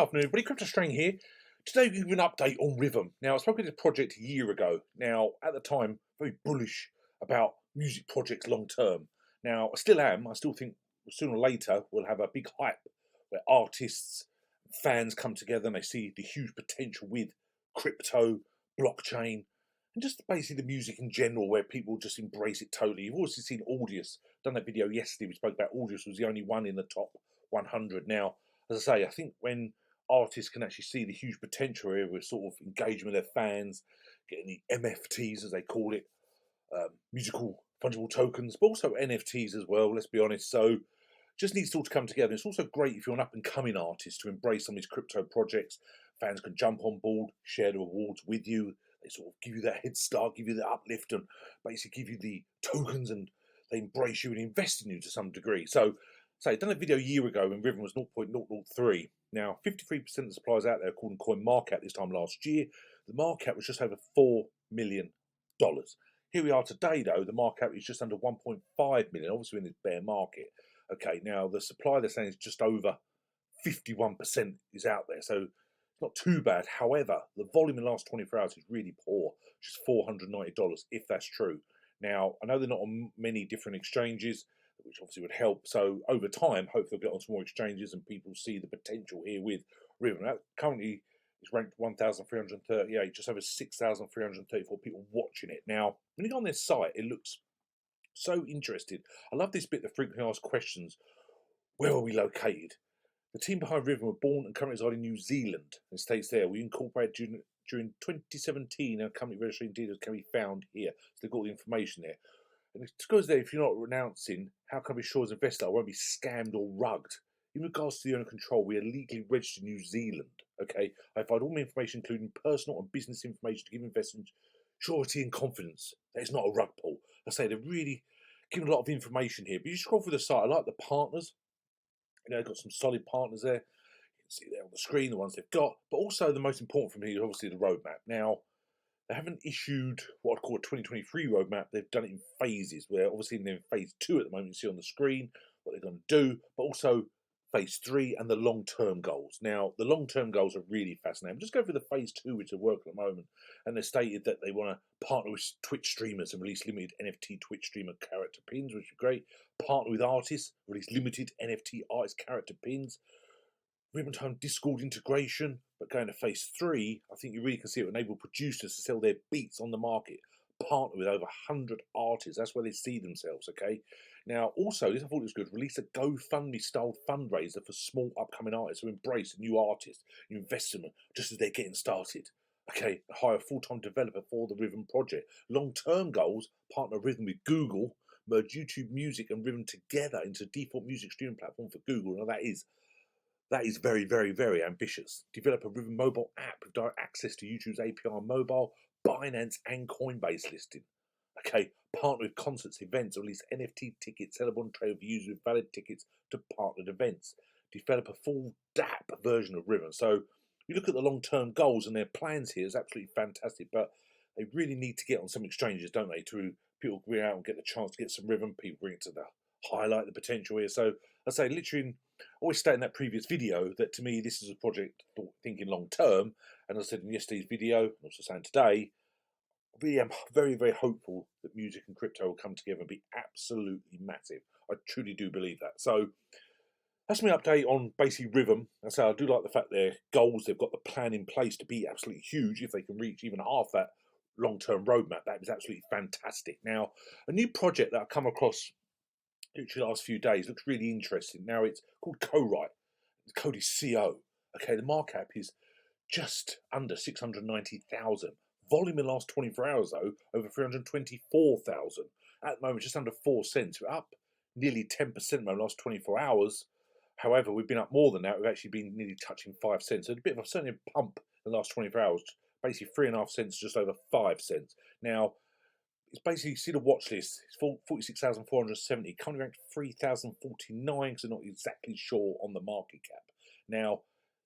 afternoon, everybody. Crypto String here. Today we give you an update on Rhythm. Now, I spoke about this project a year ago. Now, at the time, very bullish about music projects long term. Now, I still am. I still think sooner or later we'll have a big hype where artists, fans come together and they see the huge potential with crypto, blockchain, and just basically the music in general, where people just embrace it totally. You've also seen Audius. Done that video yesterday. We spoke about Audius was the only one in the top 100. Now, as I say, I think when artists can actually see the huge potential here with sort of engagement with their fans, getting the MFTs as they call it, musical fungible tokens, but also NFTs as well, let's be honest. So just needs to all to come together. It's also great if you're an up and coming artist to embrace some of these crypto projects. Fans can jump on board, share the rewards with you. They sort of give you that head start, give you the uplift, and basically give you the tokens, and they embrace you and invest in you to some degree. So I've done a video a year ago when Rhythm was 0.003. Now, 53% of the suppliers out there, according to CoinMarket this time last year, the market cap was just over $4 million. Here we are today, though. The market cap is just under 1.5 million, obviously in this bear market. Okay, now the supply they're saying is just over 51% is out there, so it's not too bad. However, the volume in the last 24 hours is really poor, just $490, if that's true. Now, I know they're not on many different exchanges, which obviously would help. So over time, hopefully they'll get on some more exchanges and people see the potential here with Rhythm. That currently is ranked 1,338, just over 6,334 people watching it. Now, when you go on their site, it looks so interesting. I love this bit that frequently asked questions. Where are we located? The team behind Rhythm were born and currently reside in New Zealand. It states there, we incorporated during 2017, and company registration details can be found here. So they've got the information there. And it goes there, if you're not renouncing, how can we be sure as an investor I won't be scammed or rugged? In regards to the owner control, we are legally registered in New Zealand. Okay, I provide all my information, including personal and business information, to give investors surety and confidence that it's not a rug pull. I say they're really giving a lot of information here. But you scroll through the site, I like the partners. You know, they've got some solid partners there. You can see there on the screen the ones they've got. But also the most important for me is obviously the roadmap. Now, they haven't issued what I'd call a 2023 roadmap. They've done it in phases, where obviously they're in phase 2 at the moment. You see on the screen what they're going to do, but also phase 3 and the long-term goals. Now, the long-term goals are really fascinating. Just go through the phase 2, which are working at the moment, and they stated that they want to partner with Twitch streamers and release limited NFT Twitch streamer character pins, which is great. Partner with artists, release limited NFT artist character pins. Rhythm Discord integration, but going to phase 3, I think you really can see it will enable producers to sell their beats on the market, partner with over 100 artists. That's where they see themselves, okay? Now, also, this I thought was good, release a GoFundMe-style fundraiser for small upcoming artists who embrace a new artist, you invest in them just as they're getting started. Okay, hire a full-time developer for the Rhythm project. Long-term goals, partner Rhythm with Google, merge YouTube Music and Rhythm together into default music streaming platform for Google. Now, that is very, very, very ambitious. Develop a Rhythm mobile app with direct access to YouTube's API on mobile, BINANCE and Coinbase listing. Okay, partner with concerts, events, or release NFT tickets, sellable on trade for users with valid tickets to partnered events. Develop a full DApp version of Rhythm. So you look at the long-term goals and their plans here is absolutely fantastic, but they really need to get on some exchanges, don't they, to people go out and get the chance to get some Rhythm, people bring it to the highlight the potential here. So I say literally, I always state in that previous video that to me this is a project thinking long term, and as I said in yesterday's video, and also saying today, I really am very, very hopeful that music and crypto will come together and be absolutely massive. I truly do believe that. So that's my update on basically Rhythm. I say I do like the fact their goals, they've got the plan in place to be absolutely huge. If they can reach even half that long-term roadmap, that is absolutely fantastic. Now, a new project that I've come across literally the last few days looks really interesting. Now, it's called Corite. The code is CO. Okay, the market cap is just under 690,000. Volume in the last 24 hours, though, over 324,000. At the moment, just under 4 cents. We're up nearly 10% in the last 24 hours. However, we've been up more than that. We've actually been nearly touching 5 cents. So a bit of a certainly a pump in the last 24 hours. Basically 3.5 cents, just over 5 cents. Now, it's basically, you see the watch list, it's 46,470, currently ranked 3,049, because they're not exactly sure on the market cap. Now,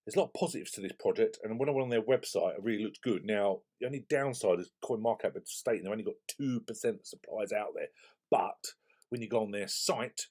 there's a lot of positives to this project, and when I went on their website, it really looked good. Now, the only downside is CoinMarket is stating they've only got 2% of supplies out there, but when you go on their site,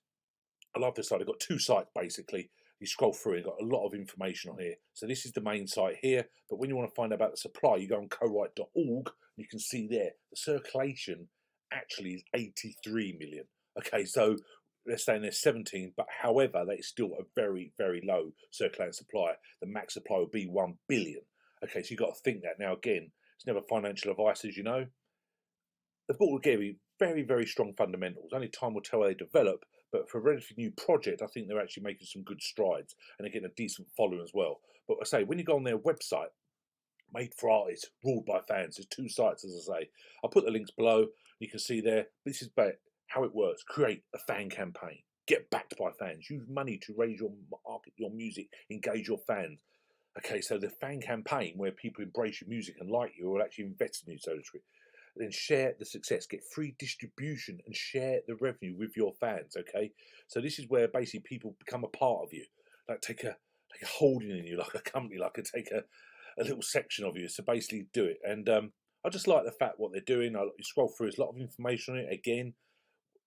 I love this site, they've got 2 sites basically. You scroll through, you've got a lot of information on here. So this is the main site here, but when you want to find out about the supply, you go on Corite.org, and you can see there, the circulation actually is 83 million. Okay, so they're saying there's 17, but however, that is still a very, very low circulating supply. The max supply would be 1 billion. Okay, so you've got to think that. Now, again, it's never financial advice, as you know. They've got together very, very strong fundamentals. Only time will tell how they develop, but for a relatively new project, I think they're actually making some good strides and they're getting a decent following as well. But I say, when you go on their website, made for artists, ruled by fans, there's 2 sites, as I say. I'll put the links below. You can see there, this is about how it works. Create a fan campaign. Get backed by fans. Use money to raise your market, your music, engage your fans. Okay, so the fan campaign where people embrace your music and like you, or actually invest in you, so to speak. Then share the success, get free distribution and share the revenue with your fans. Okay, so this is where basically people become a part of you, like take a holding in you, like a company, like take a little section of you. So basically do it. And I just like the fact what they're doing. You scroll through, there's a lot of information on it. Again,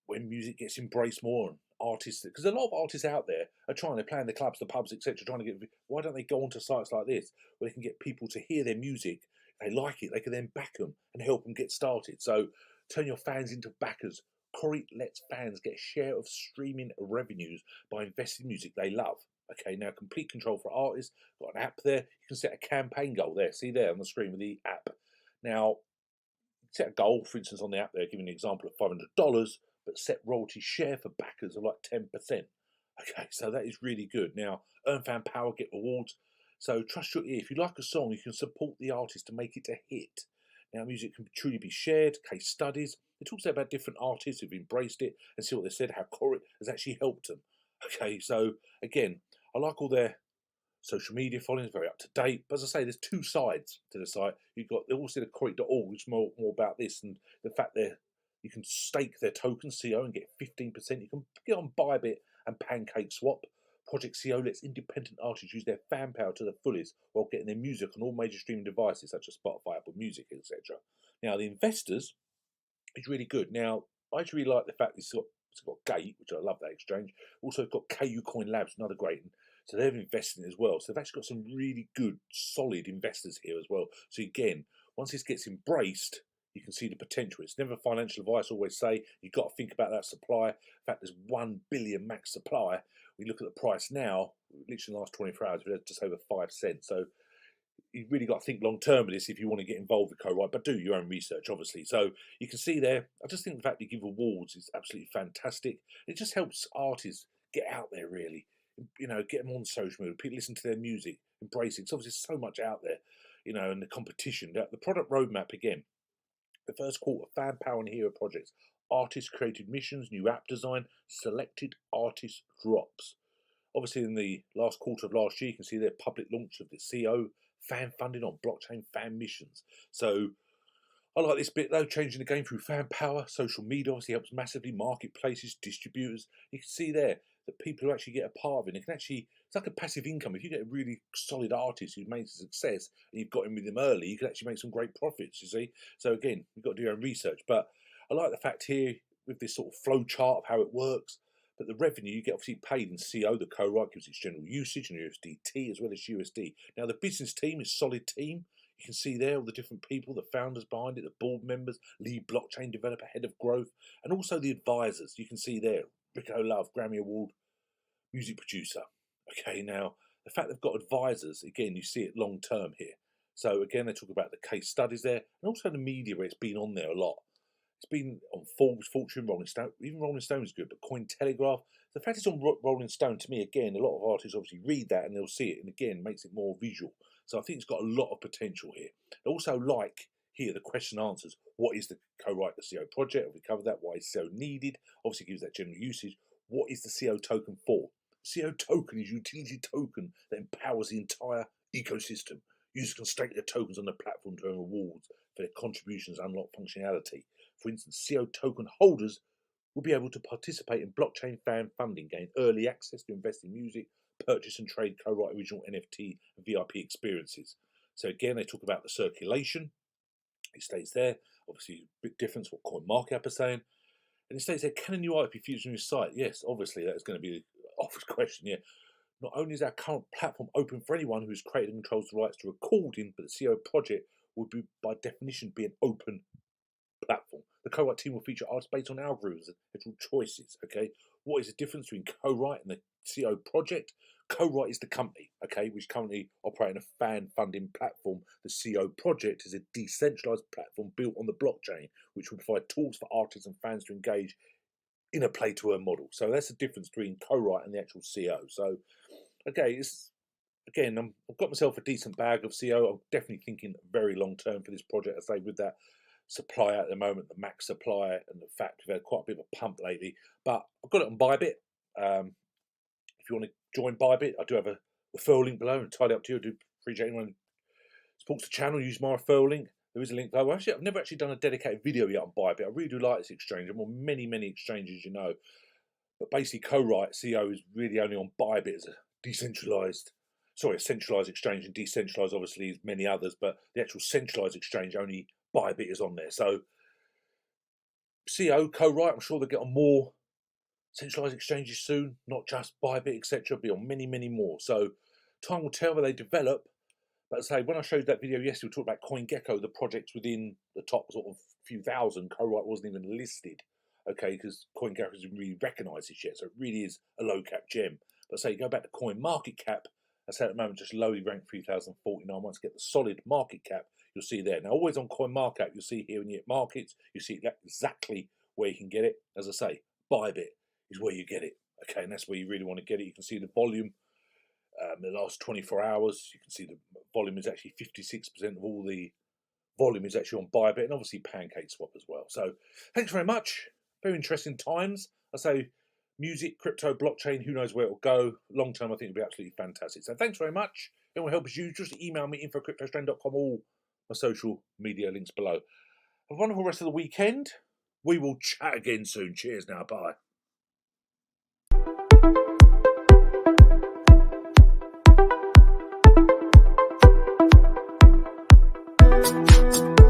when music gets embraced more and artists, because a lot of artists out there are trying, they're playing the clubs, the pubs, etc., trying to get, why don't they go onto sites like this where they can get people to hear their music, they like it, they can then back them and help them get started. So turn your fans into backers. Corite lets fans get a share of streaming revenues by investing in music they love. Okay, now complete control for artists. Got an app there. You can set a campaign goal there. See there on the screen with the app. Now, set a goal, for instance, on the app there, giving an example of $500, but set royalty share for backers of like 10%. Okay, so that is really good. Now, earn fan power, get rewards. So trust your ear. If you like a song, you can support the artist to make it a hit. Now, music can truly be shared, case studies. It talks about different artists who've embraced it and see what they said, how Corite has actually helped them. Okay, so again, I like all their social media following, is very up to date. But as I say, there's 2 sides to the site. You've got also the Corite.org, which is more about this and the fact that you can stake their token CO and get 15%. You can get on Bybit and Pancake Swap. Project CO lets independent artists use their fan power to the fullest while getting their music on all major streaming devices such as Spotify, Apple Music, etc. Now, the investors is really good. Now, I actually really like the fact it's got Gate, which I love that exchange. Also, it's got KU Coin Labs, another great one. So they're investing as well. So they've actually got some really good, solid investors here as well. So again, once this gets embraced, you can see the potential. It's never financial advice. I always say you've got to think about that supply. In fact, there's 1 billion max supply. We look at the price now, literally in the last 24 hours, we're just over 5 cents. So you've really got to think long term with this if you want to get involved with Corite, but do your own research, obviously. So you can see there, I just think the fact they give awards is absolutely fantastic. It just helps artists get out there, really. You know, get them on social media, people listen to their music, embrace it. Because obviously there's so much out there, you know, and the competition. The product roadmap, again, the first quarter, fan power and hero projects, artist created missions, new app design, selected artist drops. Obviously, in the last quarter of last year, you can see their public launch of the CO fan funding on blockchain fan missions. So I like this bit though, changing the game through fan power. Social media obviously helps massively, marketplaces, distributors. You can see there that people who actually get a part of it, it can actually, it's like a passive income. If you get a really solid artist who's made a success and you've got him with him early, you can actually make some great profits, you see. So again, you've got to do your own research. But I like the fact here with this sort of flow chart of how it works. But the revenue you get obviously paid in CO, the Corite gives its general usage and USDT as well as USD. Now the business team is a solid team. You can see there all the different people, the founders behind it, the board members, lead blockchain developer, head of growth, and also the advisors. You can see there, Rico Love, Grammy Award music producer. Okay, now the fact they've got advisors, again, you see it long term here. So again, they talk about the case studies there, and also the media where it's been on there a lot. It's been on Forbes, Fortune, Rolling Stone. Even Rolling Stone is good, but Cointelegraph. The fact it's on Rolling Stone, to me, again, a lot of artists obviously read that and they'll see it, and again, makes it more visual. So I think it's got a lot of potential here. I also like here the question answers. What is the Corite CO project? We covered that. Why is CO needed? Obviously, gives that general usage. What is the CO token for? CO token is a utility token that empowers the entire ecosystem. Users can stake their tokens on the platform to earn rewards for their contributions and unlock functionality. For instance, CO token holders will be able to participate in blockchain fan funding, gain early access to invest in music, purchase and trade Corite original NFT and VIP experiences. So again, they talk about the circulation. It states there, obviously a bit different to what CoinMarketCap are saying. And it states there, can a new IP feature on your site? Yes, obviously that is going to be the obvious question, yeah. Not only is our current platform open for anyone who's created and controls the rights to recording, but the CO project will be, by definition, be an open platform. The Corite team will feature artists based on algorithms and literal choices. Okay, what is the difference between Corite and the CO project? Corite is the company, okay, which currently operating a fan funding platform. The CO project is a decentralized platform built on the blockchain, which will provide tools for artists and fans to engage in a play to earn model. So that's the difference between Corite and the actual CO. So, okay, it's again, I've got myself a decent bag of CO. I'm definitely thinking very long term for this project. I say with that supply at the moment, the max supply, and the fact we've had quite a bit of a pump lately. But I've got it on Bybit. If you want to join Bybit, I do have a referral link below, and tied up to you. I do appreciate anyone who supports the channel. Use my referral link. There is a link below. Actually, I've never actually done a dedicated video yet on Bybit. I really do like this exchange. I'm on many exchanges, you know. But basically, Corite CO is really only on Bybit as a decentralized, sorry, a centralized exchange, and decentralized obviously is many others, but the actual centralized exchange, only Bybit is on there. So CO, Corite, I'm sure they'll get on more centralized exchanges soon, not just Bybit, etc. Be on many more. So time will tell where they develop. But as I say, when I showed that video yesterday, we talked about CoinGecko, the projects within the top sort of few thousand. Corite wasn't even listed, okay, because CoinGecko doesn't really recognise this yet, so it really is a low cap gem. But say, go back to Coin Market Cap, I say at the moment just lowly ranked 3049. Once you get the solid market cap, you'll see there. Now, always on Coin Market Cap, you'll see here in your markets, you see exactly where you can get it. As I say, Bybit is where you get it, okay, and that's where you really want to get it. You can see the volume. In the last 24 hours, you can see the volume is actually 56% of all the volume is actually on Bybit, and obviously PancakeSwap as well. So thanks very much. Very interesting times. I say music, crypto, blockchain, who knows where it'll go. Long term, I think it'll be absolutely fantastic. So thanks very much. If you want help as usual, just email me, info@cryptostrain.com, all my social media links below. Have a wonderful rest of the weekend. We will chat again soon. Cheers now. Bye.